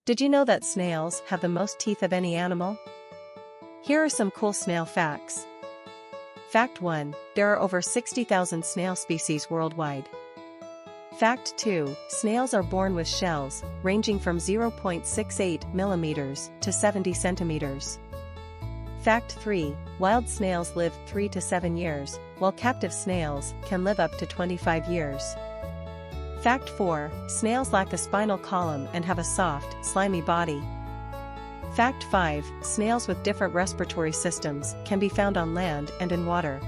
Did you know that snails have the most teeth of any animal? Here are some cool snail facts. Fact 1. There are over 60,000 snail species worldwide. Fact 2. Snails are born with shells, ranging from 0.68 millimeters to 70 centimeters. Fact 3. Wild snails live 3 to 7 years, while captive snails can live up to 25 years. Fact 4. Snails lack a spinal column and have a soft, slimy body. Fact 5. Snails with different respiratory systems can be found on land and in water.